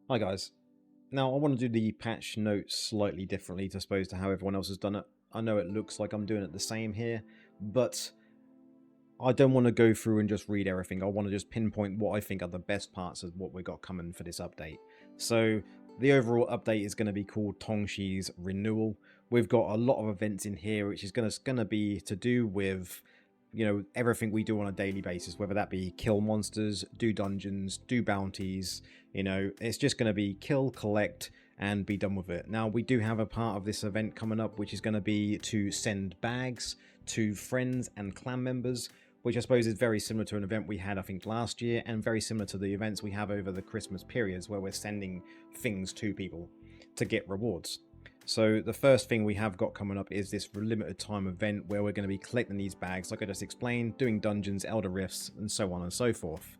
Hi guys. Now I want to do the patch notes slightly differently to suppose to how everyone else has done it. I know it looks like I'm doing it the same here, but I don't want to go through and just read everything. I want to just pinpoint what I think are the best parts of what we got coming for this update. So the overall update is going to be called Tongshi's Renewal. We've got a lot of events in here, which is going to be to do with, you know, everything we do on a daily basis, whether that be kill monsters, do dungeons, do bounties. You know, it's just going to be kill, collect, and be done with it. Now, we do have a part of this event coming up, which is going to be to send bags to friends and clan members, which I suppose is very similar to an event we had, I think, last year, and very similar to the events we have over the Christmas periods, where we're sending things to people to get rewards. So the first thing we have got coming up is this limited time event where we're going to be collecting these bags, like I just explained, doing dungeons, elder rifts, and so on and so forth.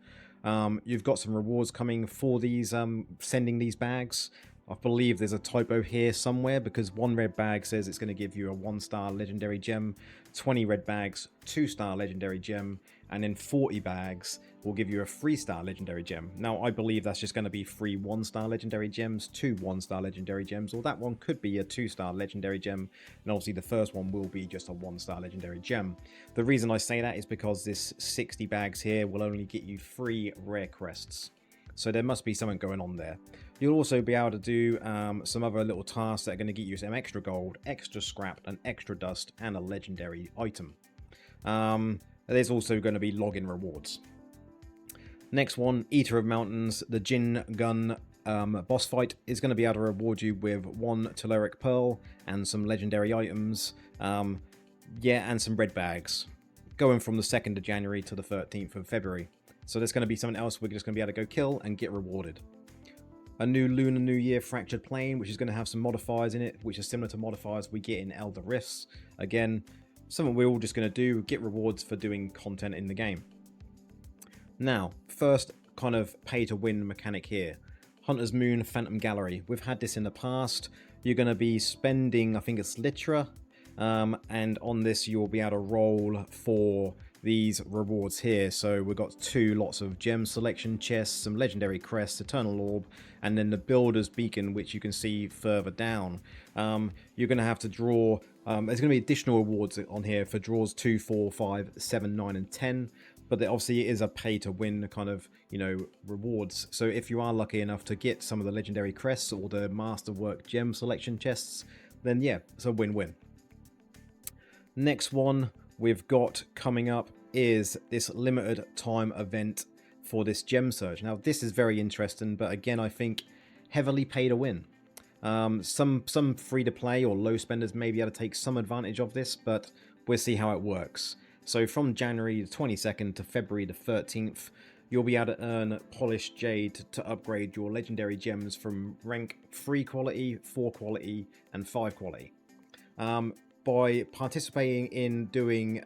You've got some rewards coming for these sending these bags. I believe there's a typo here somewhere, because one red bag says it's going to give you a 1-star legendary gem, 20 red bags, 2-star legendary gem, and then 40 bags will give you a 3-star legendary gem. Now, I believe that's just going to be 3 1-star legendary gems, 2 1-star legendary gems, or that one could be a 2-star legendary gem, and obviously the first one will be just a 1-star legendary gem. The reason I say that is because this 60 bags here will only get you 3 rare crests. So there must be something going on there. You'll also be able to do some other little tasks that are going to get you some extra gold, extra scrap, and extra dust, and a legendary item. There's also going to be login rewards. Next one, Eater of Mountains, the Jin Gun boss fight is going to be able to reward you with 1 Telluric Pearl and some legendary items. Yeah, and some red bags. Going from the 2nd of January to the 13th of February. So there's going to be something else we're just going to be able to go kill and get rewarded. A new Lunar New Year Fractured Plane, which is going to have some modifiers in it, which are similar to modifiers we get in Elder Rifts. Again, something we're all just going to do, get rewards for doing content in the game. Now, first kind of pay to win mechanic here. Hunter's Moon Phantom Gallery. We've had this in the past. You're going to be spending, I think it's Litra, and on this you'll be able to roll for these rewards here. So we've got 2 lots of gem selection chests, some legendary crests, eternal orb, and then the builder's beacon, which you can see further down. You're going to have to draw, there's going to be additional rewards on here for draws 2, 4, 5, 7, 9, and 10. But there obviously is a pay to win kind of, you know, rewards. So if you are lucky enough to get some of the legendary crests or the masterwork gem selection chests, then yeah, it's a win-win. Next one we've got coming up is this limited time event for this gem surge. Now this is very interesting, but again I think heavily pay to win. Some free to play or low spenders may be able to take some advantage of this, but we'll see how it works. So from January the 22nd to February the 13th, you'll be able to earn Polished Jade to upgrade your legendary gems from rank 3 quality, 4 quality, and 5 quality. By participating in doing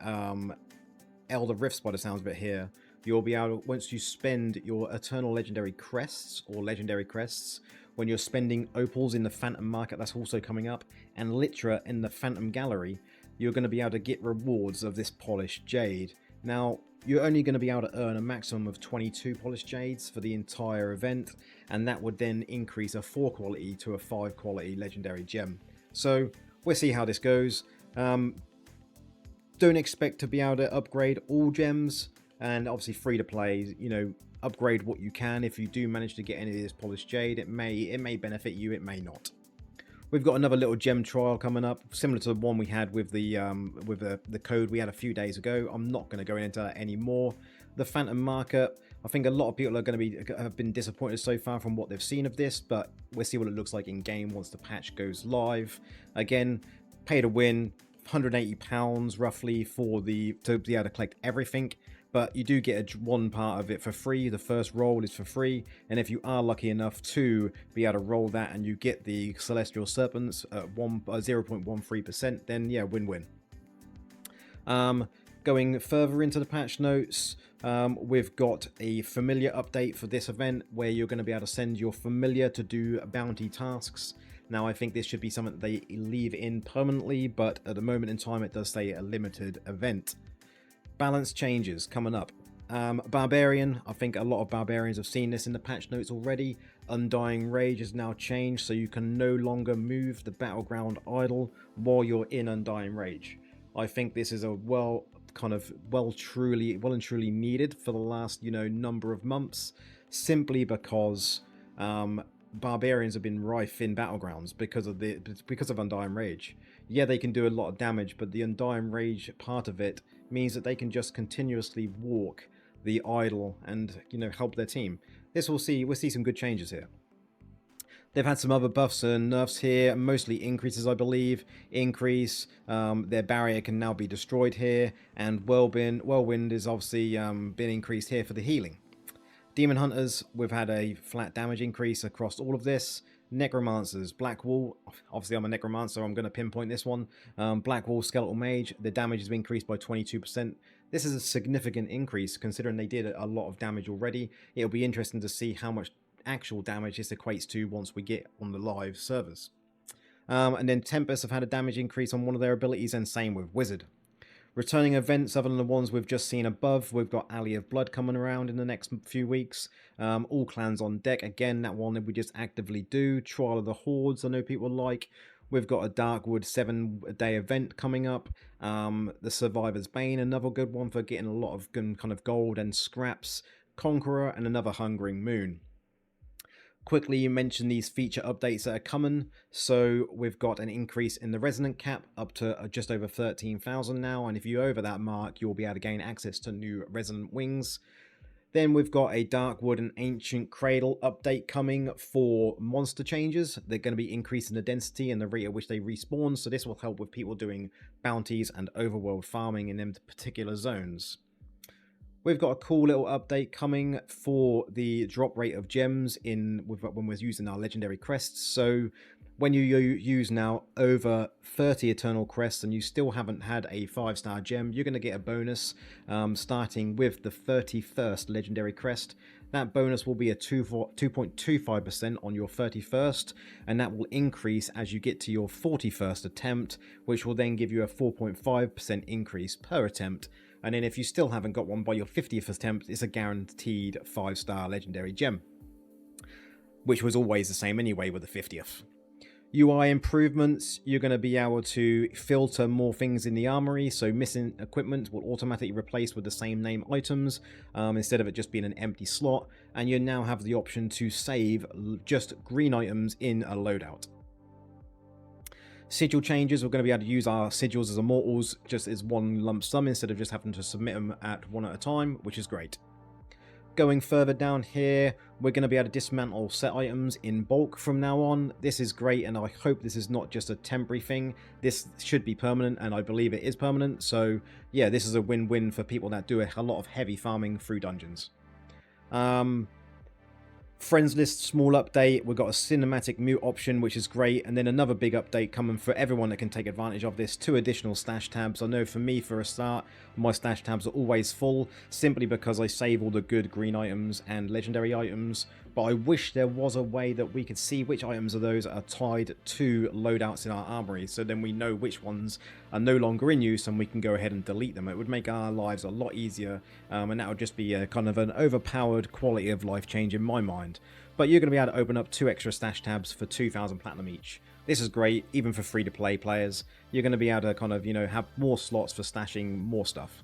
Elder Rifts, by the sounds of it here, you'll be able to, once you spend your Eternal Legendary Crests, or Legendary Crests, when you're spending Opals in the Phantom Market, that's also coming up, and Litra in the Phantom Gallery, you're going to be able to get rewards of this Polished Jade. Now, you're only going to be able to earn a maximum of 22 Polished Jades for the entire event, and that would then increase a 4 quality to a 5 quality Legendary Gem. So, we'll see how this goes. Don't expect to be able to upgrade all gems, and obviously free to play, you know, upgrade what you can. If you do manage to get any of this Polished Jade, it may benefit you, it may not. We've got another little gem trial coming up, similar to the one we had with the code we had a few days ago. I'm not going to go into that anymore. The Phantom Market, I think a lot of people are going to have been disappointed so far from what they've seen of this, but we'll see what it looks like in game once the patch goes live. Again, pay to win, £180 roughly to be able to collect everything. But you do get one part of it for free. The first roll is for free, and if you are lucky enough to be able to roll that and you get the Celestial Serpents at 0.13%, then yeah, win-win. Going further into the patch notes, we've got a familiar update for this event where you're going to be able to send your familiar to do bounty tasks. Now, I think this should be something they leave in permanently, but at the moment in time it does say a limited event. Balance changes coming up. Barbarian, I think a lot of Barbarians have seen this in the patch notes already. Undying Rage has now changed, so you can no longer move the battleground idle while you're in Undying Rage. I think this is a well and truly needed for the last number of months, simply because barbarians have been rife in battlegrounds because of Undying Rage. Yeah, they can do a lot of damage, but the Undying Rage part of it means that they can just continuously walk the idle and help their team. We'll see some good changes here. They've had some other buffs and nerfs here, mostly increases, I believe. Their barrier can now be destroyed here, and Whirlwind is obviously been increased here for the healing. Demon Hunters, we've had a flat damage increase across all of this. Necromancers, Black Wall, obviously I'm a Necromancer, I'm going to pinpoint this one. Black Wall, Skeletal Mage, the damage has been increased by 22%. This is a significant increase considering they did a lot of damage already. It'll be interesting to see how much actual damage this equates to once we get on the live servers. And then Tempest have had a damage increase on one of their abilities, and same with Wizard. Returning events other than the ones we've just seen above, we've got Alley of Blood coming around in the next few weeks. All clans on deck. Again, that one that we just actively do. Trial of the Hordes, I know people like. We've got a Darkwood 7-day event coming up. The Survivor's Bane, another good one for getting a lot of kind of gold and scraps. Conqueror, and another Hungering Moon. Quickly, you mentioned these feature updates that are coming. So we've got an increase in the resonant cap up to just over 13,000 now, and if you're over that mark, you'll be able to gain access to new resonant wings. Then we've got a Darkwood and Ancient Cradle update coming for monster changes. They're going to be increasing the density and the rate at which they respawn, so this will help with people doing bounties and overworld farming in them particular zones. We've got a cool little update coming for the drop rate of gems when we're using our legendary crests. So when you use now over 30 eternal crests and you still haven't had a 5-star gem, you're going to get a bonus starting with the 31st legendary crest. That bonus will be a 2.25% on your 31st, and that will increase as you get to your 41st attempt, which will then give you a 4.5% increase per attempt. And then if you still haven't got one by your 50th attempt, it's a guaranteed 5-star legendary gem, which was always the same anyway with the 50th. UI improvements, you're going to be able to filter more things in the armory, so missing equipment will automatically replace with the same name items instead of it just being an empty slot, and you now have the option to save just green items in a loadout. Sigil changes, we're going to be able to use our sigils as immortals just as one lump sum instead of just having to submit them one at a time, which is great. Going further down here, we're going to be able to dismantle set items in bulk from now on. This is great, and I hope this is not just a temporary thing. This should be permanent, and I believe it is permanent. So yeah, this is a win-win for people that do a lot of heavy farming through dungeons. Friends list small update, we've got a cinematic mute option, which is great, and then another big update coming for everyone that can take advantage of this, 2 additional stash tabs. I know for me, for a start, my stash tabs are always full, simply because I save all the good green items and legendary items, but I wish there was a way that we could see which items of those are tied to loadouts in our armory, so then we know which ones are no longer in use and we can go ahead and delete them. It would make our lives a lot easier, and that would just be a kind of an overpowered quality of life change in my mind. But you're going to be able to open up 2 extra stash tabs for 2,000 platinum each. This is great, even for free-to-play players. You're going to be able to kind of, have more slots for stashing more stuff.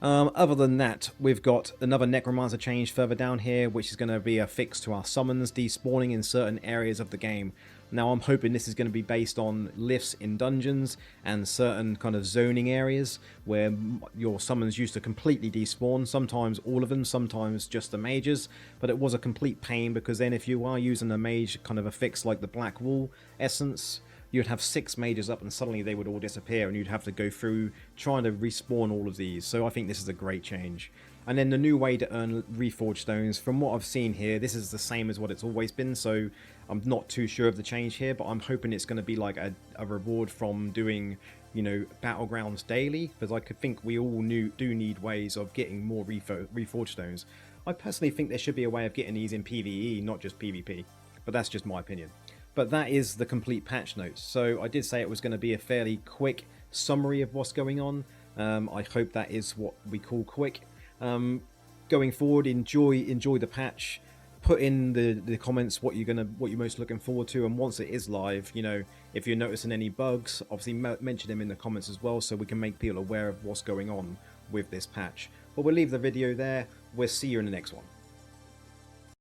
Other than that, we've got another Necromancer change further down here, which is going to be a fix to our summons despawning in certain areas of the game. Now, I'm hoping this is going to be based on lifts in dungeons and certain kind of zoning areas where your summons used to completely despawn. Sometimes all of them, sometimes just the mages. But it was a complete pain, because then if you are using a mage kind of a fix like the Black Wall essence, you'd have 6 mages up and suddenly they would all disappear and you'd have to go through trying to respawn all of these. So I think this is a great change. And then the new way to earn Reforged Stones, from what I've seen here, this is the same as what it's always been, so I'm not too sure of the change here, but I'm hoping it's going to be like a reward from doing, Battlegrounds daily, because I could think we all do need ways of getting more Reforged Stones. I personally think there should be a way of getting these in PvE, not just PvP, but that's just my opinion. But that is the complete patch notes. So I did say it was going to be a fairly quick summary of what's going on. I hope that is what we call quick. Going forward, enjoy the patch. put in the comments what you're most looking forward to, and once it is live, you know, if you're noticing any bugs, obviously mention them in the comments as well, so we can make people aware of what's going on with this patch. But we'll leave the video there. We'll see you in the next one.